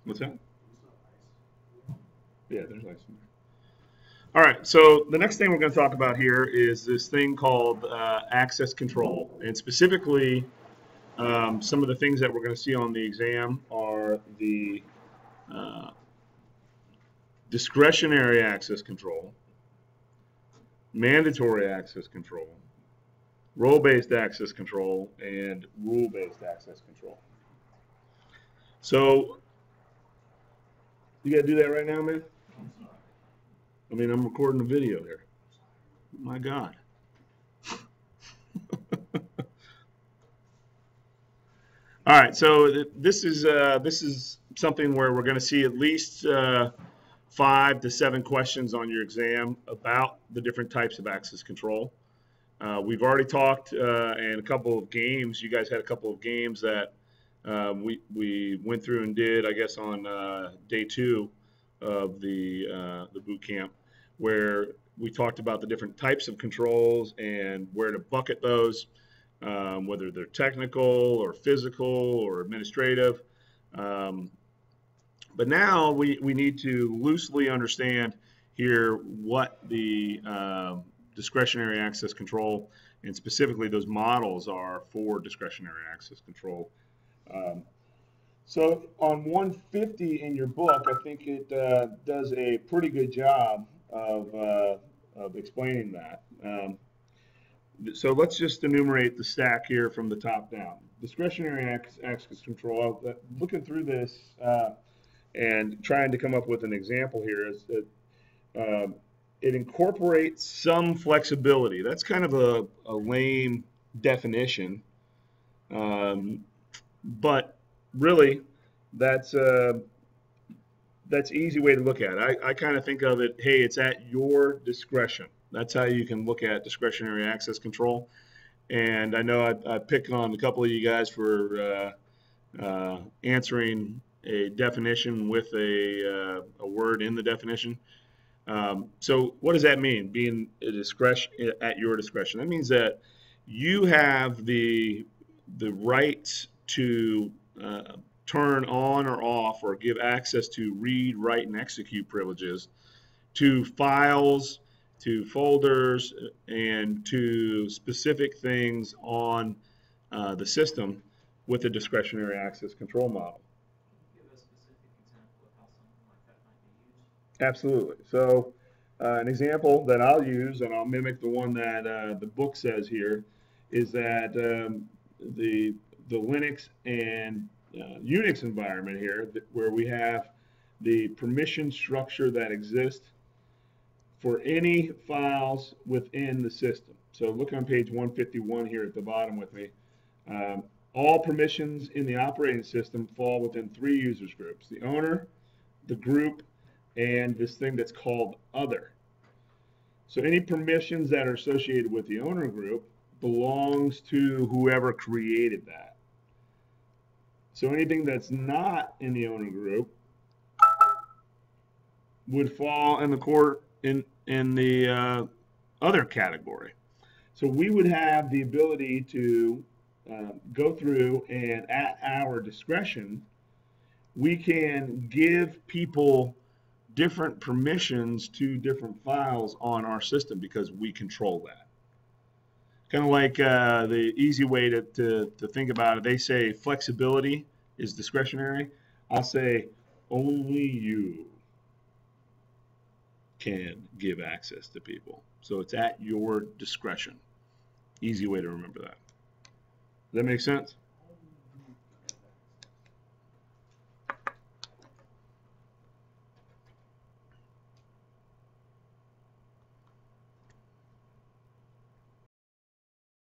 What's that? Yeah, there's ice in there. All right, so the next thing we're going to talk about here is this thing called access control. And specifically, some of the things that we're going to see on the exam are the discretionary access control, mandatory access control, role-based access control, and rule-based access control. So, you got to do that right now, man? I mean, I'm recording a video here. My God. All right, so this is something where we're going to see at least 5 to 7 questions on your exam about the different types of access control. We've already talked and a couple of games. You guys had a couple of games that we went through and did, I guess, on day 2 of the boot camp, where we talked about the different types of controls and where to bucket those, whether they're technical or physical or administrative. But now we need to loosely understand here what the discretionary access control and specifically those models are for discretionary access control. So on 150 in your book, I think it does a pretty good job of explaining that. So let's just enumerate the stack here from the top down. Discretionary access control, looking through this and trying to come up with an example here, is that it incorporates some flexibility. That's kind of a lame definition, but really that's easy way to look at it. I kind of think of it, hey, it's at your discretion. That's how you can look at discretionary access control. And I know I picked on a couple of you guys for answering a definition with a word in the definition. So what does that mean, being a discretion, at your discretion? That means that you have the right to turn on or off or give access to read, write, and execute privileges to files, to folders, and to specific things on the system with a discretionary access control model. Give a specific example of how something like that might be used? Absolutely. So an example that I'll use, and I'll mimic the one that the book says here, is that the Linux and Unix environment here, where we have the permission structure that exists for any files within the system. So look on page 151 here at the bottom with me. All permissions in the operating system fall within 3 users groups: the owner, the group, and this thing that's called other. So any permissions that are associated with the owner group belongs to whoever created that. So anything that's not in the owner group would fall in the other category. So we would have the ability to go through and at our discretion, we can give people different permissions to different files on our system because we control that. Kind of like the easy way to think about it, they say flexibility is discretionary. I'll say only you can give access to people. So it's at your discretion. Easy way to remember that. Does that make sense?